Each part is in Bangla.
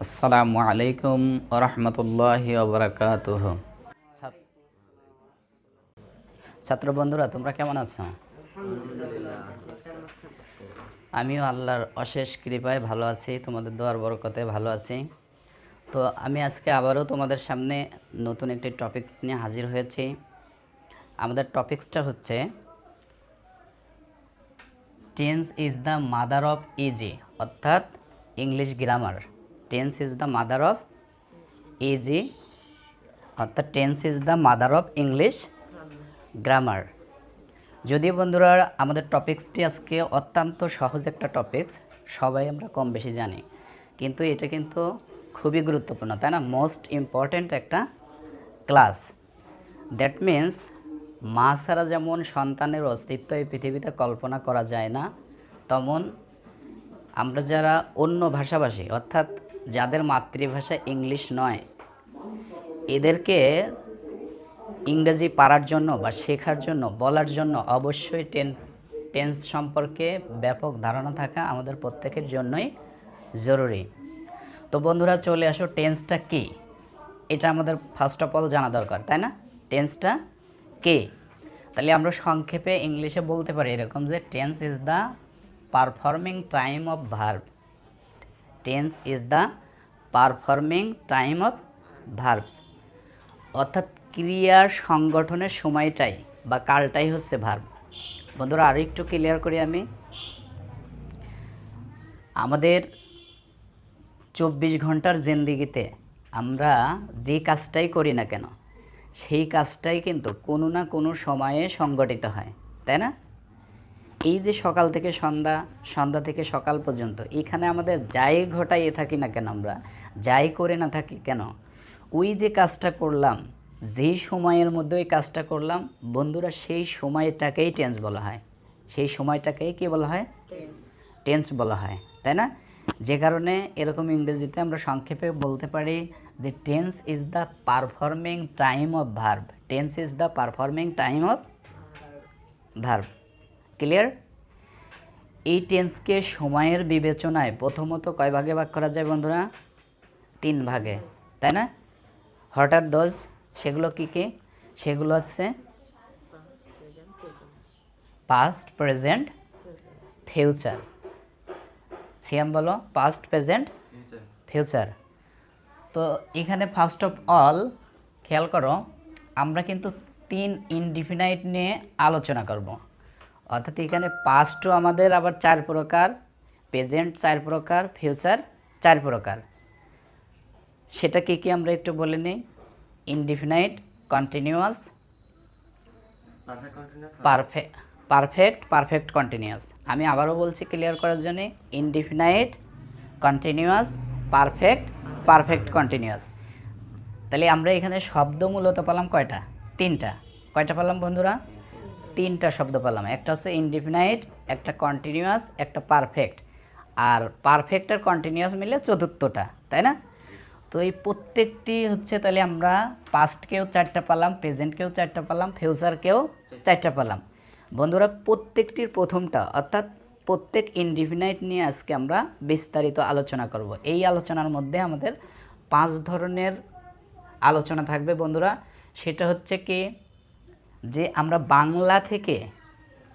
আসসালামু আলাইকুম রহমতুল্লাহি ওবরাকাতুহ। ছাত্র বন্ধুরা, তোমরা কেমন আছো? আমিও আল্লাহর অশেষ কৃপায় ভালো আছি, তোমাদের দোয়ার বরকতে ভালো আছি। তো আমি আজকে আবারও তোমাদের সামনে নতুন একটি টপিক নিয়ে হাজির হয়েছি। আমাদের টপিকসটা হচ্ছে tense is the mother of easy, অর্থাৎ English grammar. Tense is the mother of easy, অর্থাৎ tense is the mother of English grammar. যদিও বন্ধুরা আমাদের টপিক্সটি আজকে অত্যন্ত সহজ একটা টপিক্স, সবাই আমরা কম বেশি জানি, কিন্তু এটা কিন্তু খুবই গুরুত্বপূর্ণ, তাই না? মোস্ট ইম্পর্ট্যান্ট একটা ক্লাস। দ্যাট মিন্স মা ছাড়া যেমন সন্তানের অস্তিত্ব এই পৃথিবীতে কল্পনা করা যায় না, তেমন আমরা যারা অন্য ভাষাভাষী, অর্থাৎ যাদের মাতৃভাষা ইংলিশ নয়, এদেরকে ইংরেজি পারার জন্য বা শেখার জন্য, বলার জন্য অবশ্যই টেন্স সম্পর্কে ব্যাপক ধারণা থাকা আমাদের প্রত্যেকের জন্যই জরুরি। তো বন্ধুরা চলে আসো, টেন্সটা কী এটা আমাদের ফার্স্ট অফ অল জানা দরকার, তাই না? টেন্সটা কে? তাহলে আমরা সংক্ষেপে ইংলিশে বলতে পারি এরকম যে tense is the performing time of verb. Tense is the performing time of verbs, অর্থাৎ ক্রিয়ার সংগঠনের সময়টাই বা কালটাই হচ্ছে ভার্ব। বন্ধুরা আরও একটু ক্লিয়ার করি আমি, আমাদের 24 ঘন্টার জিন্দিগিতে আমরা যে কাজটাই করি না কেন, সেই কাজটাই কিন্তু কোনো না কোনো সময়ে সংগঠিত হয়, তাই না? এই যে সকাল থেকে সন্ধ্যা, সন্ধ্যা থেকে সকাল পর্যন্ত এখানে আমাদের যাই ঘটাইয়ে থাকি না কেন, আমরা যাই করে না থাকি কেন, ওই যে কাজটা করলাম, যেই সময়ের মধ্যে ওই কাজটা করলাম বন্ধুরা, সেই সময়টাকেই টেন্স বলা হয়। সেই সময়টাকেই কী বলা হয়? টেন্স বলা হয়, তাই না? যে কারণে এরকম ইংরেজিতে আমরা সংক্ষেপে বলতে পারি যে tense is the performing time of verb. Tense is the performing time of verb. Clear? এই টেন্সকে সময়ের বিবেচনায় প্রথমত কয় ভাগে ভাগ করা যায় বন্ধুরা? 3 ভাগে, তাই না? What are those? সেগুলো কী কী? সেগুলো হচ্ছে পাস্ট, প্রেজেন্ট, ফিউচার। সিয়াম বলো, পাস্ট, প্রেজেন্ট, ফিউচার। তো এখানে ফার্স্ট অফ অল খেয়াল করো, আমরা কিন্তু 3 ইনডিফিনাইট নিয়ে আলোচনা করব। অর্থাৎ এখানে পাস্টও আমাদের আবার 4 প্রকার, প্রেজেন্ট 4 প্রকার, ফিউচার 4 প্রকার। সেটা কী কী আমরা একটু বলে নিই। Indefinite, continuous, perfect continuous. আমি আবারও বলছি ক্লিয়ার করার জন্য, ইনডিফিনাইট, কন্টিনিউয়াস, পারফেক্ট কন্টিনিউয়াস। তাহলে আমরা এখানে শব্দ মূলত পেলাম কয়টা? 3টা। কয়টা পেলাম বন্ধুরা? 3টা শব্দ পেলাম। একটা হচ্ছে ইনডিফিনাইট, একটা কন্টিনিউয়াস, একটা পারফেক্ট। আর পারফেক্ট আর কন্টিনিউয়াস মিলে 4টা, তাই না? তো এই প্রত্যেকটি হচ্ছে, তাহলে আমরা পাস্টকেও 4টা পেলাম, প্রেজেন্টকেও 4টা পেলাম, ফিউচারকেও 4টা পেলাম। বন্ধুরা প্রত্যেকটির প্রথমটা, অর্থাৎ প্রত্যেক ইনডিফিনাইট নিয়ে আজকে আমরা বিস্তারিত আলোচনা করব। এই আলোচনার মধ্যে আমাদের 5 ধরনের আলোচনা থাকবে বন্ধুরা। সেটা হচ্ছে কি, যে আমরা বাংলা থেকে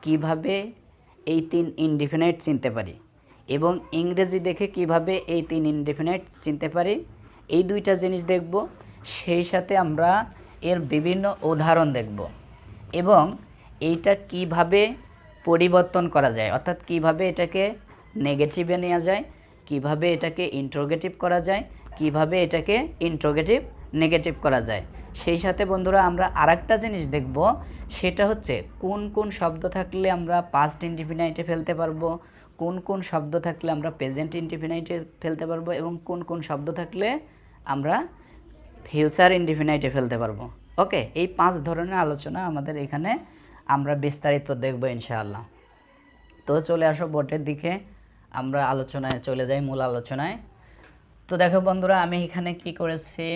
কিভাবে এই 3 ইনডিফিনাইট চিনতে পারি এবং ইংরেজি দেখে কিভাবে এই 3 ইনডিফিনাইট চিনতে পারি, এই 2টা জিনিস দেখব। সেই সাথে আমরা এর বিভিন্ন উদাহরণ দেখব এবং এইটা কিভাবে পরিবর্তন করা যায়, অর্থাৎ কিভাবে এটাকে নেগেটিভে নেওয়া যায়, কিভাবে এটাকে ইন্ট্রোগেটিভ করা যায়, কিভাবে এটাকে ইন্ট্রোগেটিভ নেগেটিভ করা যায়। সেই সাথে বন্ধুরা আমরা আরেকটা জিনিস দেখব, সেটা হচ্ছে কোন কোন শব্দ থাকলে আমরা পাস্ট ইনডিফিনাইটে ফেলতে পারবো, কোন কোন শব্দ থাকলে আমরা প্রেজেন্ট ইনডিফিনাইটে ফেলতে পারবো এবং কোন কোন শব্দ থাকলে আমরা ফিউচার ইনডিফিনাইটে ফেলতে পারবো। ওকে, এই 5 ধরনের আলোচনা আমাদের এখানে আমরা বিস্তারিত দেখব ইনশাআল্লাহ। তো চলে আসো বোর্ডের দিকে, আমরা আলোচনায় চলে যাই, মূল আলোচনায়। তো দেখো বন্ধুরা, আমি এখানে কি করেছি,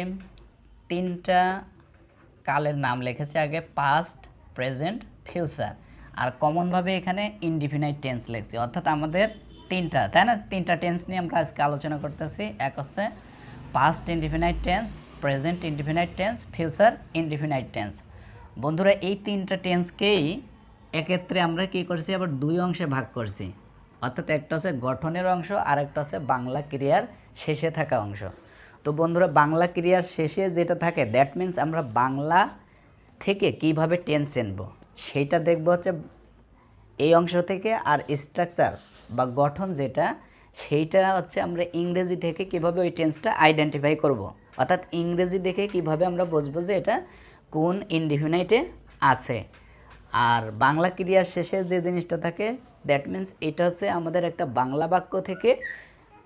3টা কালের নাম লিখেছি আগে, পাস্ট, প্রেজেন্ট, ফিউচার, আর কমনভাবে এখানে ইনডিফিনাইট টেন্স লিখছি। অর্থাৎ আমাদের 3টা, তাই না? 3টা টেন্স নিয়ে আমরা আজকে আলোচনা করতেছি। এক হচ্ছে past indefinite tense, present indefinite tense, future indefinite tense. বন্ধুরা এই তিনটা টেন্সকেই এক্ষেত্রে আমরা কী করছি, আবার দুই অংশে ভাগ করছি। অর্থাৎ একটা হচ্ছে গঠনের অংশ আর একটা হচ্ছে বাংলা ক্রিয়ার শেষে থাকা অংশ। তো বন্ধুরা বাংলা ক্রিয়ার শেষে যেটা থাকে দ্যাট মিন্স আমরা বাংলা থেকে কিভাবে টেন্স আনবো সেইটা দেখব হচ্ছে এই অংশ থেকে। আর স্ট্রাকচার বা গঠন যেটা সেইটা হচ্ছে আমরা ইংরেজি থেকে কিভাবে ওই টেন্সটা আইডেন্টিফাই করব। অর্থাৎ ইংরেজি দেখে কিভাবে আমরা বুঝবো যে এটা কোন ইনডিফিনাইটে আছে। আর বাংলা ক্রিয়ার শেষে যে জিনিসটা থাকে দ্যাট মিন্স এটা হচ্ছে আমাদের একটা বাংলা বাক্য থেকে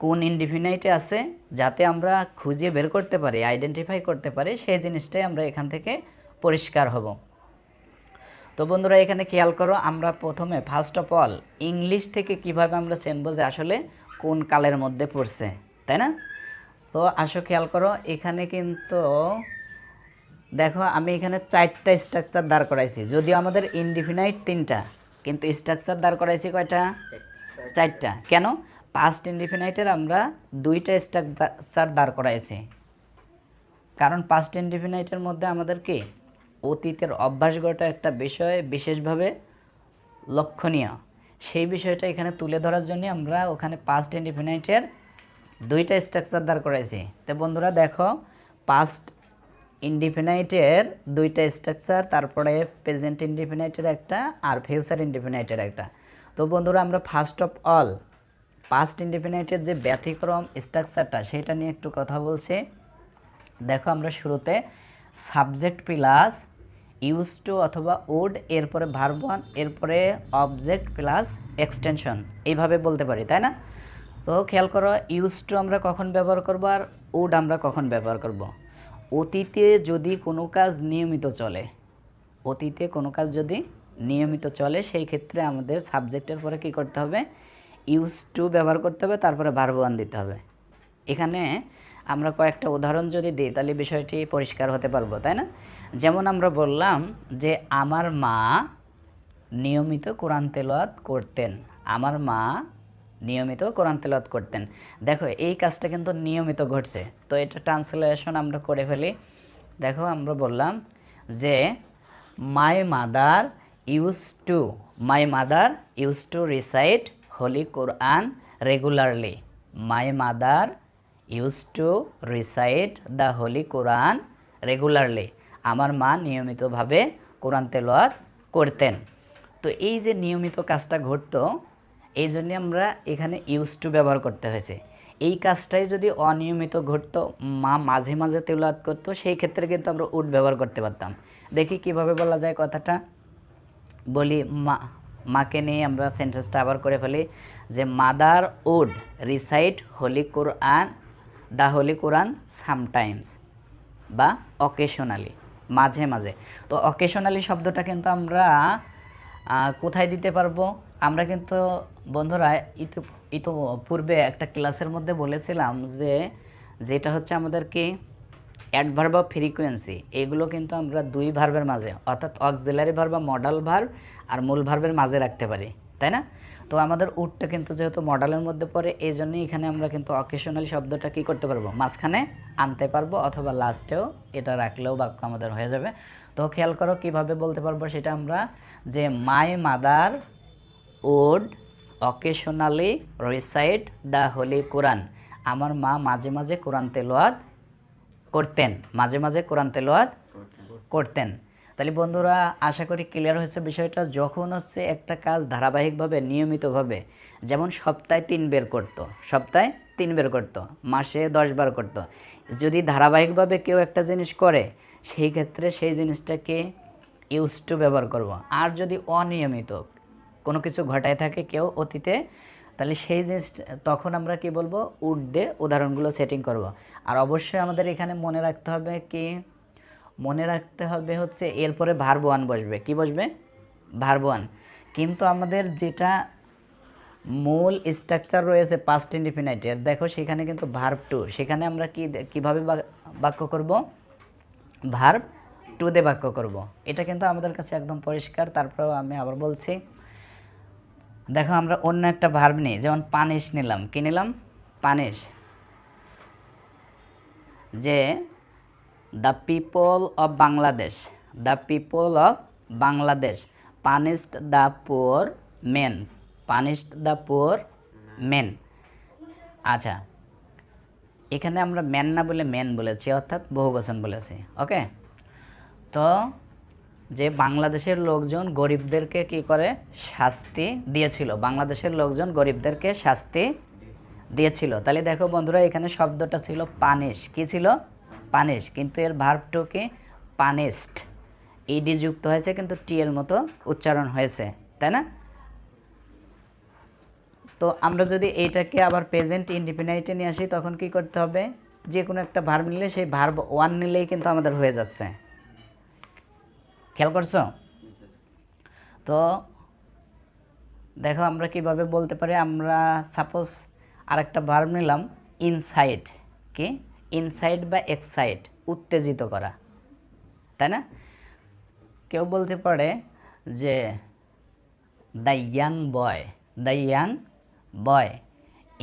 কোন ইনডিফিনাইটে আছে, যাতে আমরা খুঁজে বের করতে পারি, আইডেন্টিফাই করতে পারি, সেই জিনিসটাই আমরা এখান থেকে পরিষ্কার হব। তো বন্ধুরা এখানে খেয়াল করো, আমরা প্রথমে ফার্স্ট অফ অল ইংলিশ থেকে কিভাবে আমরা চিনব যে আসলে কোন কালের মধ্যে পড়ছে, তাই না? তো আসো খেয়াল করো, এখানে কিন্তু দেখো আমি এখানে 4টা স্ট্রাকচার দাঁড় করাইছি, যদিও আমাদের ইনডিফিনাইট 3টা, কিন্তু স্ট্রাকচার দাঁড় করাইছি কয়টা? 4টা। কেন? পাস্ট ইনডিফিনাইটের আমরা 2টা স্ট্রাকচার দাঁড় করাইছি, কারণ পাস্ট ইনডিফিনাইটের মধ্যে আমাদের কি অতীতের অভ্যাসগত একটা বিষয় বিশেষভাবে লক্ষণীয়, সেই বিষয়টা এখানে তুলে ধরার জন্য আমরা ওখানে পাস্ট ইনডিফিনাইটের 2টা স্ট্রাকচার দাঁড় করাইছি। তো বন্ধুরা দেখো পাস্ট ইনডিফিনাইটের 2টা স্ট্রাকচার, তারপরে প্রেজেন্ট ইনডিফিনাইটের একটা, আর ফিউচার ইনডিফিনাইটের একটা। তো বন্ধুরা আমরা ফার্স্ট অফ অল পাস্ট ইনডিফিনাইটের যে ব্যতিক্রম স্ট্রাকচারটা সেটা নিয়ে একটু কথা বলছি। দেখো আমরা শুরুতে সাবজেক্ট প্লাস ইউজ টু অথবা উড, এরপরে ভার্ব ওয়ান, এরপরে অবজেক্ট প্লাস এক্সটেনশন, এইভাবে বলতে পারি, তাই না? তো খেয়াল করো ইউজ টু আমরা কখন ব্যবহার করব আর উড আমরা কখন ব্যবহার করব। অতীতে যদি কোনো কাজ নিয়মিত চলে, অতীতে কোনো কাজ যদি নিয়মিত চলে সেই ক্ষেত্রে আমাদের সাবজেক্টের পরে কি করতে হবে? ইউজ টু ব্যবহার করতে হবে, তারপরে ভার্ব ওয়ান দিতে হবে। এখানে আমরা কয়েকটা উদাহরণ যদি দিই তাহলে বিষয়টি পরিষ্কার হতে পারবো, তাই না? যেমন আমরা বললাম যে আমার মা নিয়মিত কোরআন তেলাওয়াত করতেন, আমার মা নিয়মিত কোরআন তেলাওয়াত করতেন। দেখো এই কাজটা কিন্তু নিয়মিত ঘটছে, তো এটা ট্রান্সলেশন আমরা করে ফেলি। দেখো আমরা বললাম যে my mother use to recite holy Quran regularly. My mother use to recite the holy Quran regularly. আমার মা নিয়মিতভাবে কোরআন তেলাওয়াত করতেন। তো এই যে নিয়মিত কাজটা ঘটতো, এই জন্য আমরা এখানে ইউজ টু ব্যবহার করতে হয়েছে। এই কাজটাই যদি অনিয়মিত ঘটতো, মা মাঝে মাঝে তেলাওয়াত করতো, সেই ক্ষেত্রে কিন্তু আমরা উড ব্যবহার করতে পারতাম। দেখি কিভাবে বলা যায় কথাটা, বলি মাকে নিয়ে আমরা সেন্টেন্সটা আবার করে ফেলি যে mother would recite the holy Quran sometimes বা অকেশনালি, মাঝে মাঝে। তো অকেশনালি শব্দটা কিন্তু আমরা কোথায় দিতে পারবো? আমরা কিন্তু বন্ধুরা পূর্বে একটা ক্লাসের মধ্যে বলেছিলাম যে যেটা হচ্ছে আমাদের কি অ্যাডভার্ব অফ ফ্রিকোয়েন্সি, এগুলো কিন্তু আমরা 2 ভার্বের মাঝে, অর্থাৎ অক্সিলারি ভার্ব বা মডাল ভার্ব আর মূল ভার্বের মাঝে রাখতে পারি, তাই না? তো আমাদের উডটা কিন্তু যেহেতু মডালের মধ্যে পড়ে, এই জন্যই এখানে আমরা কিন্তু অকেশনালি শব্দটা কী করতে পারবো? মাঝখানে আনতে পারবো, অথবা লাস্টেও এটা রাখলেও বাক্য আমাদের হয়ে যাবে। তো খেয়াল করো কিভাবে বলতে পারবো সেটা আমরা, যে my mother would occasionally recite the holy Quran. আমার মা মাঝে মাঝে কোরআন তেলাওয়াত করতেন, মাঝে মাঝে কোরআন তেলাওয়াত করতেন। তাহলে বন্ধুরা আশা করি ক্লিয়ার হয়েছে বিষয়টা। যখন হচ্ছে একটা কাজ ধারাবাহিকভাবে নিয়মিতভাবে, যেমন সপ্তাহে 3 বের করতো, সপ্তাহে 3 বের করতো, মাসে 10 বার করতো, যদি ধারাবাহিকভাবে কেউ একটা জিনিস করে সেই ক্ষেত্রে সেই জিনিসটাকে ইউজ টু ব্যবহার করব। আর যদি অনিয়মিত কোনো কিছু ঘটায় থাকে কেউ অতীতে, তাহলে সেই জিনিস তখন আমরা কি বলবো? উড দিয়ে উদাহরণগুলো সেটিং করব। আর অবশ্যই আমাদের এখানে মনে রাখতে হবে কি, মনে রাখতে হবে হচ্ছে এরপরে ভার্ব ওয়ান বসবে। কি বসবে? Verb one. কিন্তু আমাদের যেটা মূল স্ট্রাকচার রয়েছে পাস্ট ইনডিফিনাইটের, দেখো সেখানে কিন্তু ভার্ব টু, সেখানে আমরা কিভাবে বাক্য করব? ভার্ব টু দিয়ে বাক্য করব। এটা কিন্তু আমাদের কাছে একদম পরিষ্কার। তারপরেও আমি আবার বলছি, দেখো আমরা অন্য একটা ভার্ব নিই, যেমন পানিশ নিলাম। কি নিলাম? পানিশ। যে the people of Bangladesh, the people of Bangladesh punished the poor men, punished the poor men. আচ্ছা, এখানে আমরা ম্যান না বলে মেন বলেছি, অর্থাৎ বহুবচন বলেছি। ওকে, তো যে বাংলাদেশের লোকজন গরিবদেরকে কি করে শাস্তি দিয়েছিল, বাংলাদেশের লোকজন গরিবদেরকে শাস্তি দিয়েছিল। তাহলে দেখো বন্ধুরা, এখানে শব্দটা ছিল পানিশ। কি ছিল? পানিশ, কিন্তু এর ভার্বটা কি পানিশড, ইডি যুক্ত হয়েছে কিন্তু টি এর মতো উচ্চারণ হয়েছে, তাই না? তো আমরা যদি এইটাকে আবার প্রেজেন্ট ইনডিফিনাইটে নিয়ে আসি, তখন কি করতে হবে? যে কোনো একটা ভার্ব নিলে সেই ভার্ব ওয়ান নিলেই কিন্তু আমাদের হয়ে যাচ্ছে। খেয়াল করছো? তো দেখো আমরা কিভাবে বলতে পারি। আমরা সাপোজ আরেকটা ভার্ব নিলাম ইনসাইট। কি? ইনসাইট বা এক্সাইট, উত্তেজিত করা, তাই না? কেউ বলতে পারে যে the young boy, the young boy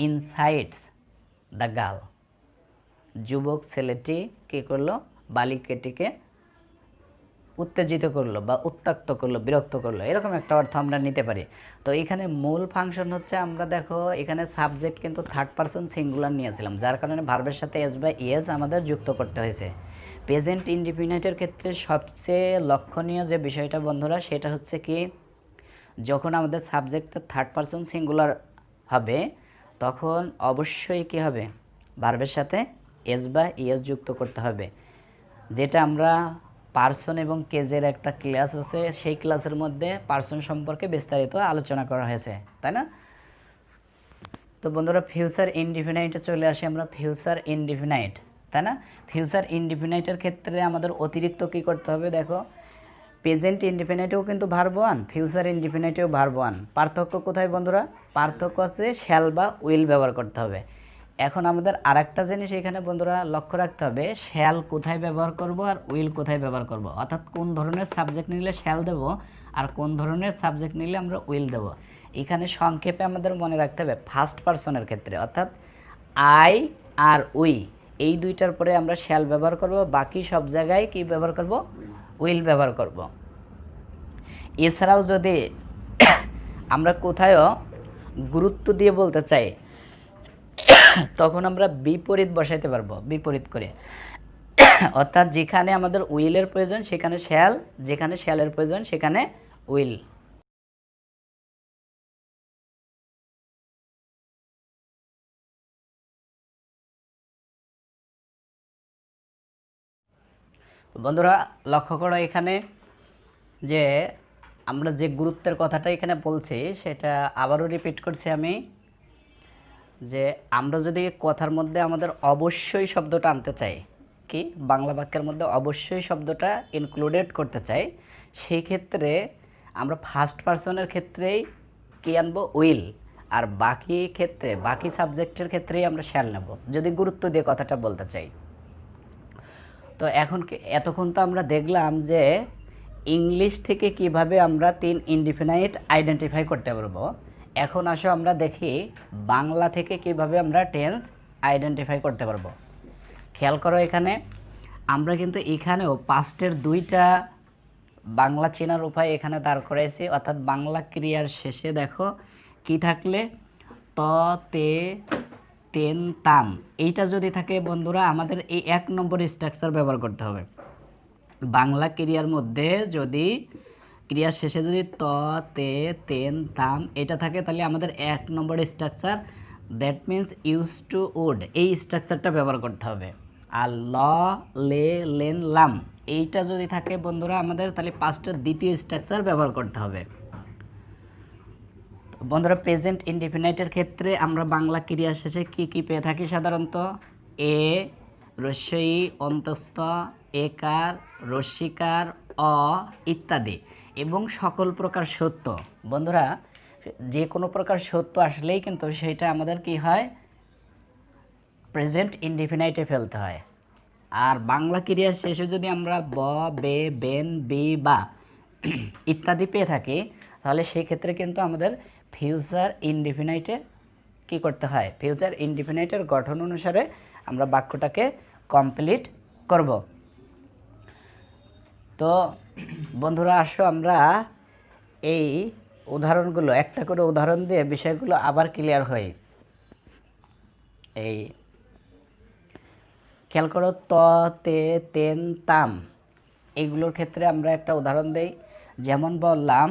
insights the girl, যুবক ছেলেটি কী করলো? বালিকাটিকে উত্তেজিত করলো বা উত্ত্যক্ত করলো, বিরক্ত করলো, এরকম একটা অর্থ আমরা নিতে পারি। তো এখানে মূল ফাংশন হচ্ছে, আমরা দেখো এখানে সাবজেক্ট কিন্তু থার্ড পারসন সিঙ্গুলার নিয়েছিলাম, যার কারণে ভার্বের সাথে এস বা ইএস আমাদের যুক্ত করতে হয়েছে। প্রেজেন্ট ইনডিফিনিটের ক্ষেত্রে সবচেয়ে লক্ষণীয় যে বিষয়টা বন্ধুরা, সেটা হচ্ছে কি, যখন আমাদের সাবজেক্টটা থার্ড পারসন সিঙ্গুলার হবে, তখন অবশ্যই কি হবে? ভার্বের সাথে এস বা ইএস যুক্ত করতে হবে। যেটা আমরা পার্সন এবং কেজের একটা ক্লাস আছে, সেই ক্লাসের মধ্যে পার্সন সম্পর্কে বিস্তারিত আলোচনা করা হয়েছে, তাই না? তো বন্ধুরা, ফিউচার ইনডিফিনাইটে চলে আসি আমরা। ফিউচার ইনডিফিনাইট, তাই না? ফিউচার ইনডিফিনাইটের ক্ষেত্রে আমাদের অতিরিক্ত কি করতে হবে? দেখো, প্রেজেন্ট ইনডিফিনাইটেও কিন্তু ভার্ব ওয়ান, ফিউচার ইনডিফিনাইটেও ভার্ব ওয়ান। পার্থক্য কোথায় বন্ধুরা? পার্থক্য আছে শ্যাল বা উইল ব্যবহার করতে হবে। এখন আমাদের আরেকটা জিনিস এখানে বন্ধুরা লক্ষ্য রাখতে হবে, শ্যাল কোথায় ব্যবহার করব আর উইল কোথায় ব্যবহার করব, অর্থাৎ কোন ধরনের সাবজেক্ট নিলে শ্যাল দেব আর কোন ধরনের সাবজেক্ট নিলে আমরা উইল দেব। এখানে সংক্ষেপে আমাদের মনে রাখতে হবে, ফার্স্ট পারসনের ক্ষেত্রে অর্থাৎ আই আর উই, এই দুইটার পরে আমরা শ্যাল ব্যবহার করব, বাকি সব জায়গায় কি ব্যবহার করব? উইল ব্যবহার করব। এছাড়াও যদি আমরা কোথায়ও গুরুত্ব দিয়ে বলতে চাই, তখন আমরা বিপরীত বসাইতে পারবো, বিপরীত করে। অর্থাৎ যেখানে আমাদের উইলের প্রয়োজন সেখানে শ্যাল, যেখানে শ্যালের প্রয়োজন সেখানে উইল। বন্ধুরা লক্ষ্য করো এখানে যে আমরা যে গুরুত্বের কথাটা এখানে বলছি, সেটা আবারও রিপিট করছি আমি, যে আমরা যদি কথার মধ্যে আমাদের অবশ্যই শব্দটা আনতে চাই, কি বাংলা বাক্যের মধ্যে অবশ্যই শব্দটা ইনক্লুডেড করতে চাই, সেই ক্ষেত্রে আমরা ফার্স্ট পারসনের ক্ষেত্রেই কি আনবো? উইল। আর বাকি ক্ষেত্রে, বাকি সাবজেক্টের ক্ষেত্রেই আমরা শ্যাল নেব, যদি গুরুত্ব দিয়ে কথাটা বলতে চাই। তো এখন এতক্ষণ তো আমরা দেখলাম যে ইংলিশ থেকে কিভাবে আমরা তিন ইনডিফিনাইট আইডেন্টিফাই করতে পারবো। এখন আসো আমরা দেখি বাংলা থেকে কিভাবে আমরা টেন্স আইডেন্টিফাই করতে পারবো। খেয়াল করো এখানে আমরা কিন্তু এখানেও পাস্টের দুইটা বাংলা চেনার উপায় এখানে দাঁড় করাইছি, অর্থাৎ বাংলা ক্রিয়ার শেষে দেখো কি থাকলে, ত, তে, তেন, তাম, এইটা যদি থাকে বন্ধুরা, আমাদের এই 1 নম্বর স্ট্রাকচার ব্যবহার করতে হবে। বাংলা ক্রিয়ার মধ্যে যদি ক্রিয়ার শেষে যদি ত, তে, তেন, তাম এটা থাকে, তাহলে আমাদের 1 নম্বর structure, that means use to would, এই স্ট্রাকচারটা ব্যবহার করতে হবে। আর ল, লে, লেন, লাম এইটা যদি থাকে বন্ধুরা আমাদের, তাহলে পাঁচটার দ্বিতীয় স্ট্রাকচার ব্যবহার করতে হবে। বন্ধুরা, প্রেজেন্ট ইনডিফিনাইটের ক্ষেত্রে আমরা বাংলা ক্রিয়ার শেষে কি কি পেয়ে থাকি সাধারণত? এ, রস্যই, অন্তস্থ, একার, রস্যিকার, অ ইত্যাদি, এবং সকল প্রকার সত্য। বন্ধুরা, যে কোনো প্রকার সত্য আসলেই কিন্তু সেটা আমাদের কি হয়? প্রেজেন্ট ইনডিফিনাইটে ফেলতে হয়। আর বাংলা ক্রিয়ার শেষে যদি আমরা ব, বে, বেন, বি, বা ইত্যাদি পেয়ে থাকি, তাহলে সেই ক্ষেত্রে কিন্তু আমাদের ফিউচার ইনডিফিনাইটে কি করতে হয়? ফিউচার ইনডিফিনাইটের গঠন অনুসারে আমরা বাক্যটাকে কমপ্লিট করব। তো বন্ধুরা আসো আমরা এই উদাহরণগুলো একটা করে উদাহরণ দিয়ে বিষয়গুলো আবার ক্লিয়ার হই। এই খেয়াল করো, ত, তে, তেন, তাম, এগুলোর ক্ষেত্রে আমরা একটা উদাহরণ দেই। যেমন বললাম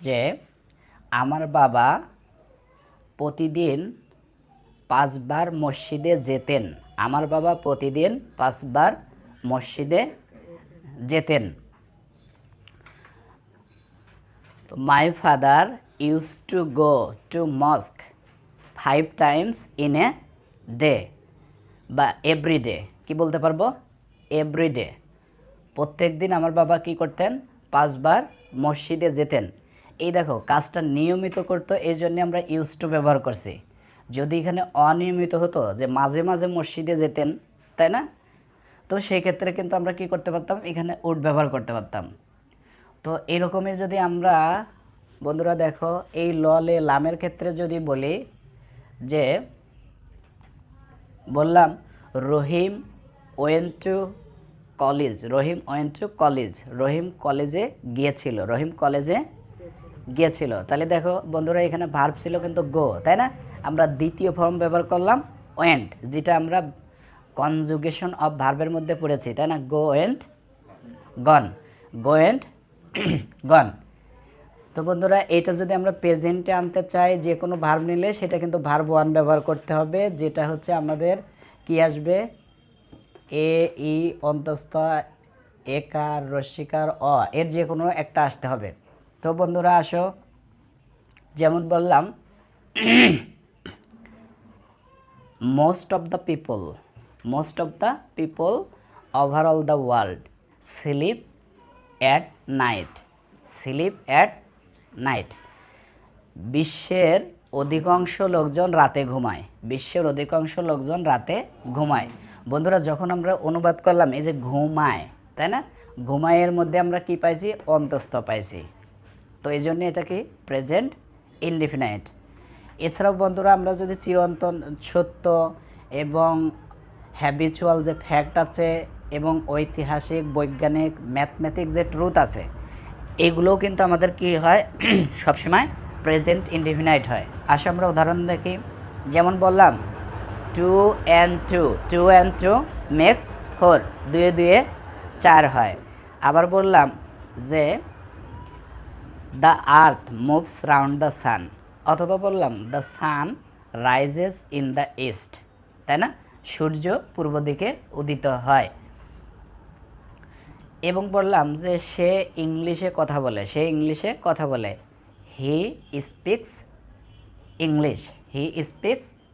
যে আমার বাবা প্রতিদিন 5 বার মসজিদে যেতেন। আমার বাবা প্রতিদিন 5 বার মসজিদে যেতেন। My father use to go to মস্ক 5 Times in a day, বা এভরি ডে। কী বলতে পারবো? Every day. প্রত্যেক দিন আমার বাবা কি করতেন? 5 বার মসজিদে যেতেন। এই দেখো, কাজটা নিয়মিত করতো, এই জন্য আমরা ইউজ টু ব্যবহার করছি। যদি এখানে অনিয়মিত হতো, যে মাঝে মাঝে মসজিদে যেতেন, তাই না, তো সেই ক্ষেত্রে কিন্তু আমরা কি করতে পারতাম? এখানে উড ব্যবহার করতে পারতাম। তো এরকমই যদি আমরা বন্ধুরা দেখো, এই ললে লামের ক্ষেত্রে যদি বলি যে বললাম Rahim went to college, Rahim went to college, Rahim কলেজে গিয়েছিল, রহিম কলেজে গিয়েছিল। তাহলে দেখো বন্ধুরা, এখানে ভার্ব ছিল কিন্তু গো, তাই না? আমরা দ্বিতীয় ফর্ম ব্যবহার করলাম ওয়েন্ট, যেটা আমরা কনজুগেশন অফ ভার্বের মধ্যে পড়েছি, তাই না? গো ওয়েন্ট গন, গো ওয়েন্ট গন। তো বন্ধুরা, এটা যদি আমরা প্রেজেন্টে আনতে চাই, যে কোনো ভার্ব নিলে সেটা কিন্তু ভার্ব 1 ব্যবহার করতে হবে, যেটা হচ্ছে আমাদের কি আসবে? এ, ই, অন্তস্থ, একার, রস্যিকার, অ, এর যে কোনো একটা আসতে হবে। তো বন্ধুরা আসো, যেমন বললাম most of the people overall the world slip at night. বিশ্বের অধিকাংশ লোকজন রাতে ঘুমায়, বিশ্বের অধিকাংশ লোকজন রাতে ঘুমায়। বন্ধুরা, যখন আমরা অনুবাদ করলাম এই যে ঘুমায়, তাই না, ঘুমায়ের মধ্যে আমরা কি পাইছি? অন্তস্থ পাইছি। তো এই জন্য এটা কি? Present indefinite. এছাড়াও বন্ধুরা, আমরা যদি চিরন্তন, সত্য এবং হ্যাবিচুয়াল যে ফ্যাক্ট আছে এবং ঐতিহাসিক, বৈজ্ঞানিক, ম্যাথমেটিক যে ট্রুথ আছে, এগুলোও কিন্তু আমাদের কি হয়? সবসময় প্রেজেন্ট ইনডিফিনাইট হয়। আসলে আমরা উদাহরণ দেখি। যেমন বললাম 2 and 2 মেক্স 4, 2 এ 2 4 হয়। আবার বললাম যে the earth moves round the sun, অথবা বললাম the sun rises in the east, তাই না, সূর্য পূর্ব দিকে উদিত হয়। এবং বললাম যে সে ইংলিশে কথা বলে, হি স্পিক্স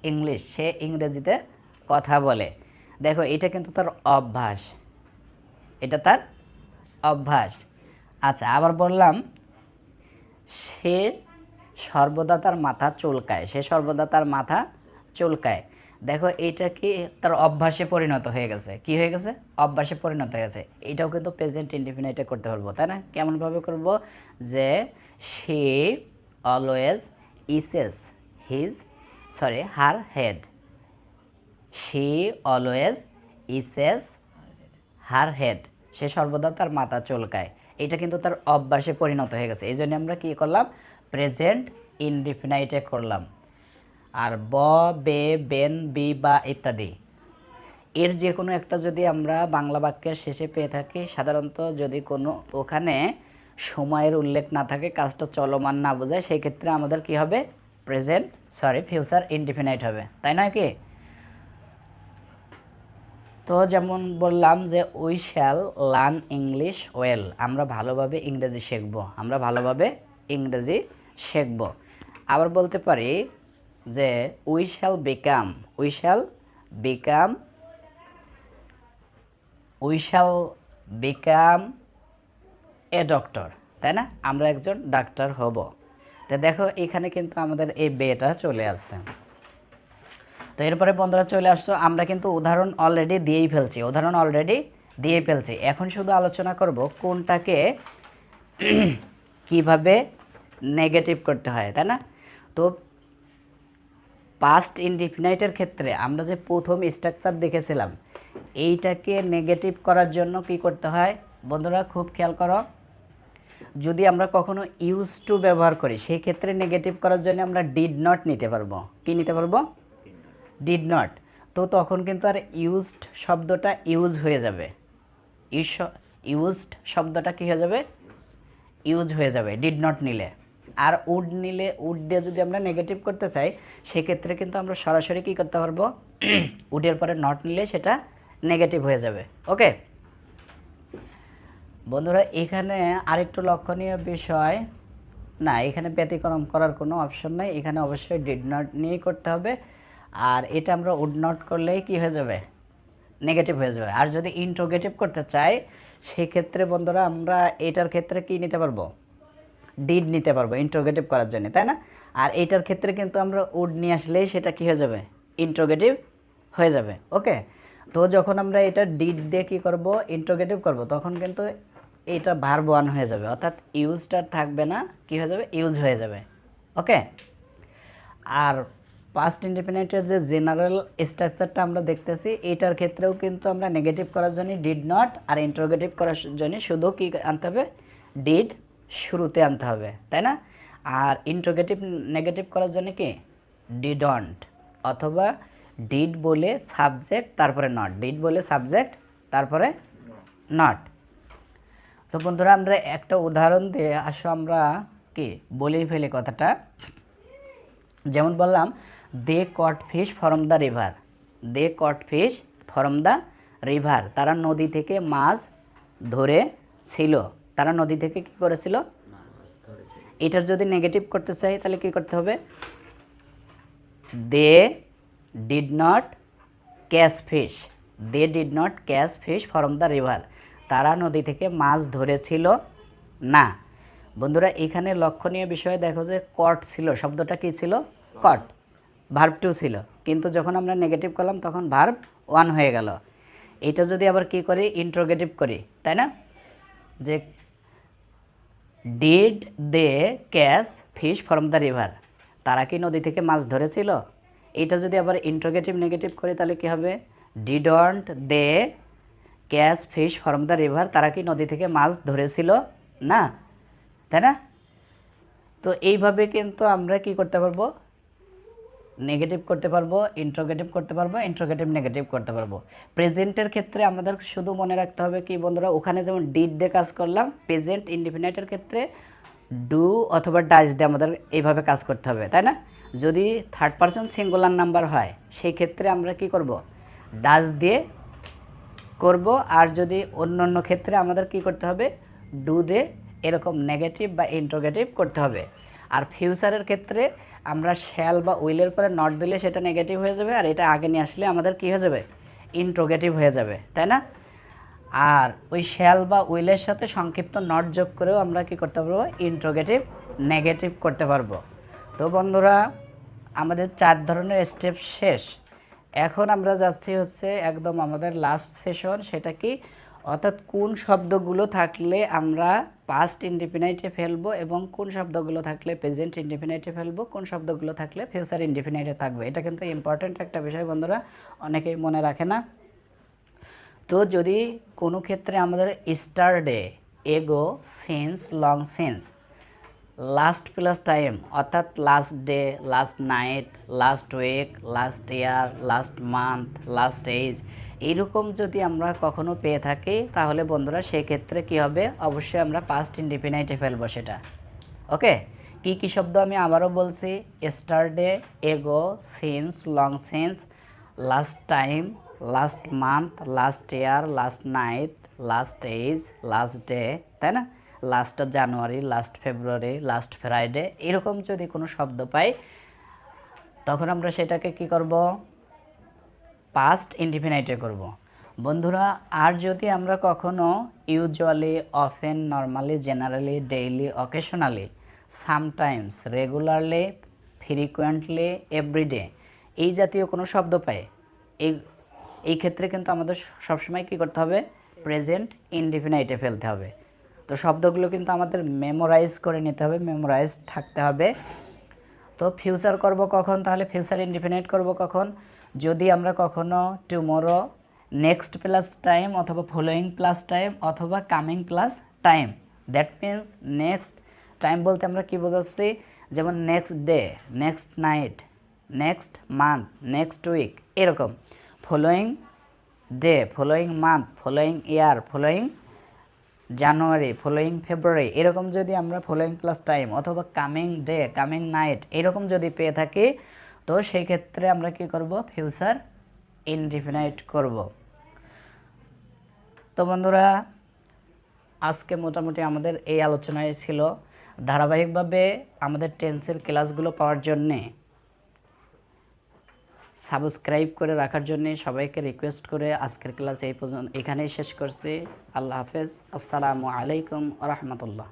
ইংলিশ, সে ইংরেজিতে কথা বলে। দেখো, এটা কিন্তু তার অভ্যাস, আচ্ছা, আবার বললাম সে সর্বদা তার মাথা চুলকায়, দেখো এটা কি? তার অভ্যাসে পরিণত হয়ে গেছে। কি হয়ে গেছে? অভ্যাসে পরিণত হয়ে গেছে। এটাও কিন্তু প্রেজেন্ট ইনডিফিনাইটে করতে পারবো, তাই না? কেমনভাবে করব? যে সে অলওয়েজ ইসেস হার হেড, সে অলওয়েজ ইসেস হার হেড, সে সর্বদা তার মাথা চুলকায়। এটা কিন্তু তার অভ্যাসে পরিণত হয়ে গেছে, এই জন্য আমরা কি করলাম? প্রেজেন্ট ইনডিফিনাইটে করলাম। আর ব, বে, বেন, বি, বা ইত্যাদি, এর যে কোনো একটা যদি আমরা বাংলা বাক্যের শেষে পেয়ে থাকি, সাধারণত যদি কোনো ওখানে সময়ের উল্লেখ না থাকে, কাজটা চলমান না বোঝায়, সেই ক্ষেত্রে আমাদের কি হবে? ফিউচার ইনডিফিনাইট হবে, তাই নয় কি? তো যেমন বললাম যে we shall learn English well, আমরা ভালোভাবে ইংরেজি শিখব। আবার বলতে পারি যে we shall become a doctor, তাই না, আমরা একজন ডাক্তার হব। তো দেখো, এখানে কিন্তু আমাদের এই বেটা চলে আসছে। তো এরপরে বন্ধুরা চলে আসছো, আমরা কিন্তু উদাহরণ অলরেডি দিয়েই ফেলছি। এখন শুধু আলোচনা করব কোনটাকে কিভাবে নেগেটিভ করতে হয়, তাই না? তো পাস্ট ইনডিফিনাইটের ক্ষেত্রে আমরা যে প্রথম স্ট্রাকচার দেখেছিলাম, এইটাকে নেগেটিভ করার জন্য কি করতে হয় বন্ধুরা, খুব খেয়াল করো। যদি আমরা কখনো ইউজ টু ব্যবহার করি, সেই ক্ষেত্রে নেগেটিভ করার জন্য আমরা ডিড নট নিতে পারবো। কি নিতে পারবো? Did not. তো তখন কিন্তু আর ইউজড শব্দটা ইউজ হয়ে যাবে। ইউজড শব্দটা কী হয়ে যাবে? ইউজ হয়ে যাবে ডিড নট নিলে। আর উড নিলে, উড দিয়ে যদি আমরা নেগেটিভ করতে চাই, সেক্ষেত্রে কিন্তু আমরা সরাসরি কী করতে পারবো, উডের পরে নট নিলে সেটা নেগেটিভ হয়ে যাবে। ওকে বন্ধুরা, এখানে আরেকটু লক্ষণীয় বিষয়, না এখানে ব্যতিক্রম করার কোনো অপশন নাই, এখানে অবশ্যই ডিড নট নিয়েই করতে হবে। আর এটা আমরা উড নট করলেই কি হয়ে যাবে? নেগেটিভ হয়ে যাবে। আর যদি ইন্ট্রোগেটিভ করতে চাই, সেক্ষেত্রে বন্ধুরা আমরা এটার ক্ষেত্রে কি নিতে পারবো? ডিড নিতে পারবো ইন্ট্রোগেটিভ করার জন্য, তাই না? আর এইটার ক্ষেত্রে কিন্তু আমরা উড নিয়ে আসলেই সেটা কি হয়ে যাবে? ইন্ট্রোগেটিভ হয়ে যাবে। ওকে, তো যখন আমরা এটা ডিড দিয়ে কী করবো? ইন্ট্রোগেটিভ করব, তখন কিন্তু এটা ভার্ব ওয়ান হয়ে যাবে, অর্থাৎ ইউজটা থাকবে না, কি হয়ে যাবে? ইউজ হয়ে যাবে। ওকে, আর পাস্ট ইনডিফিনিটের যে জেনারেল স্ট্রাকচারটা আমরা দেখতেছি, এটার ক্ষেত্রেও কিন্তু আমরা নেগেটিভ করার জন্য ডিড নট, আর ইন্ট্রোগেটিভ করার জন্য শুধু কি আনতে হবে? ডিড শুরুতে আনতে হবে, তাই না? আর ইন্ট্রোগেটিভ নেগেটিভ করার জন্য কি? ডিডন্ট, অথবা ডিড বলে সাবজেক্ট তারপরে নট, ডিড বলে সাবজেক্ট তারপরে নট। তো বন্ধুরা, আমরা একটা উদাহরণ দিয়ে আসো আমরা কি বলেই ফেলি কথাটা। যেমন বললাম, they caught fish from the river. They caught fish from the river, তারা নদী থেকে মাছ ধরেছিল। তারা নদী থেকে কি করেছিল? এটার যদি নেগেটিভ করতে চাই, তাহলে কি করতে হবে? They did not catch fish. They did not catch fish from the river, তারা নদী থেকে মাছ ধরেছিল না। বন্ধুরা, এখানে লক্ষণীয় বিষয় দেখো যে কট ছিল, শব্দটা কি ছিল? কট, ভার্ব টু ছিল, কিন্তু যখন আমরা নেগেটিভ করলাম তখন ভার্ব ওয়ান হয়ে গেল। এটা যদি আবার কি করি? ইন্ট্রোগেটিভ করি, তাই না? যে did they catch fish from the river, তারা কি নদী থেকে মাছ ধরেছিল? এটা যদি আবার ইন্ট্রোগেটিভ নেগেটিভ করি, তাহলে কি হবে? Didn't they catch fish from the river, তারা কি নদী থেকে মাছ ধরেছিল না, তাই না? তো এইভাবে কিন্তু আমরা কি করতে পারবো? নেগেটিভ করতে পারবো, ইন্ট্রোগেটিভ করতে পারবো, ইন্ট্রোগেটিভ নেগেটিভ করতে পারবো। প্রেজেন্টের ক্ষেত্রে আমাদের শুধু মনে রাখতে হবে কি বন্ধুরা, ওখানে যেমন ডিড দিয়ে কাজ করলাম, প্রেজেন্ট ইনডিফিনাইটের ক্ষেত্রে ডু অথবা ডাজ দিয়ে আমাদের এইভাবে কাজ করতে হবে, তাই না? যদি থার্ড পারসন সিঙ্গুলার নাম্বার হয়, সেই ক্ষেত্রে আমরা কি করব? ডাজ দিয়ে করব। আর যদি অন্য অন্য ক্ষেত্রে আমাদের কি করতে হবে? ডু দিয়ে এরকম নেগেটিভ বা ইন্ট্রোগেটিভ করতে হবে। আর ফিউচারের ক্ষেত্রে আমরা শ্যাল বা উইলের পরে নট দিলে সেটা নেগেটিভ হয়ে যাবে, আর এটা আগে নিয়ে আসলে আমাদের কি হয়ে যাবে? ইন্ট্রোগেটিভ হয়ে যাবে, তাই না? আর ওই শ্যাল বা উইলের সাথে সংক্ষিপ্ত নট যোগ করেও আমরা কি করতে পারবো? ইন্ট্রোগেটিভ নেগেটিভ করতে পারবো। তো বন্ধুরা, আমাদের 4 ধরনের স্টেপ শেষ। এখন আমরা যাচ্ছি হচ্ছে একদম আমাদের লাস্ট সেশন, সেটা কি? অর্থাৎ কোন শব্দগুলো থাকলে আমরা পাস্ট ইনডিফিনাইটে ফেলবো, এবং কোন শব্দগুলো থাকলে প্রেজেন্ট ইনডিফিনাইটে ফেলবো, কোন শব্দগুলো থাকলে ফিউচার ইনডিফিনাইটে থাকবে। এটা কিন্তু ইম্পর্ট্যান্ট একটা বিষয় বন্ধুরা, অনেকেই মনে রাখে না। তো যদি কোনো ক্ষেত্রে আমাদের yesterday, ago, since, long since, last plus time, অর্থাৎ last day, last night, last week, last year, last month, last age, এইরকম যদি আমরা কখনো পেয়ে থাকি, তাহলে বন্ধুরা সেক্ষেত্রে কী হবে? অবশ্যই আমরা পাস্ট ইনডিফিনাইটে ফেলবো সেটা। ওকে, কি কি শব্দ আমি আবারও বলছি? Yesterday, ago, since, long since, last time, last month, last year, last night, last age, last day, তাই না? Last January, last February, last Friday, এরকম যদি কোনো শব্দ পাই, তখন আমরা সেটাকে কি করব? পাস্ট ইনডিফিনাইটে করব বন্ধুরা। আর যদি আমরা কখনো usually, often, normally, generally, daily, occasionally, sometimes, regularly, frequently, everyday, এই জাতীয় কোনো শব্দ পাই, এই ক্ষেত্রে কিন্তু আমাদের সবসময় কী করতে হবে? প্রেজেন্ট ইনডিফিনাইটে ফেলতে হবে। তো শব্দগুলো কিন্তু আমাদের মেমোরাইজ করে নিতে হবে, মেমোরাইজ থাকতে হবে। তো ফিউচার করব কখন, তাহলে ফিউচার ইনডিফিনাইট করব কখন, যদি আমরা কখনো টুমরো, নেক্সট প্লাস টাইম অথবা ফলোয়িং প্লাস টাইম অথবা coming plus time, that means next time বলতে আমরা কি বোঝাচ্ছি, যেমন next day, next night, next month, next week, এরকম following day, following month, following year, following January, following February, এরকম যদি আমরা ফলোয়িং প্লাস টাইম অথবা কামিং ডে, কামিং নাইট এরকম যদি পেয়ে থাকি, তো সেই ক্ষেত্রে আমরা কি করব, ফিউচার ইনডিফিনাইট করব। তো বন্ধুরা, আজকে মোটামুটি আমাদের এই আলোচনায় ছিল। ধারাবাহিকভাবে আমাদের টেন্সের ক্লাসগুলো পাওয়ার জন্যে, সাবস্ক্রাইব করে রাখার জন্য সবাইকে রিকোয়েস্ট করে আজকের ক্লাস এই পর্যন্ত এখানেই শেষ করছি। আল্লাহ হাফেজ, আসসালামু আলাইকুম ওয়া রাহমাতুল্লাহ।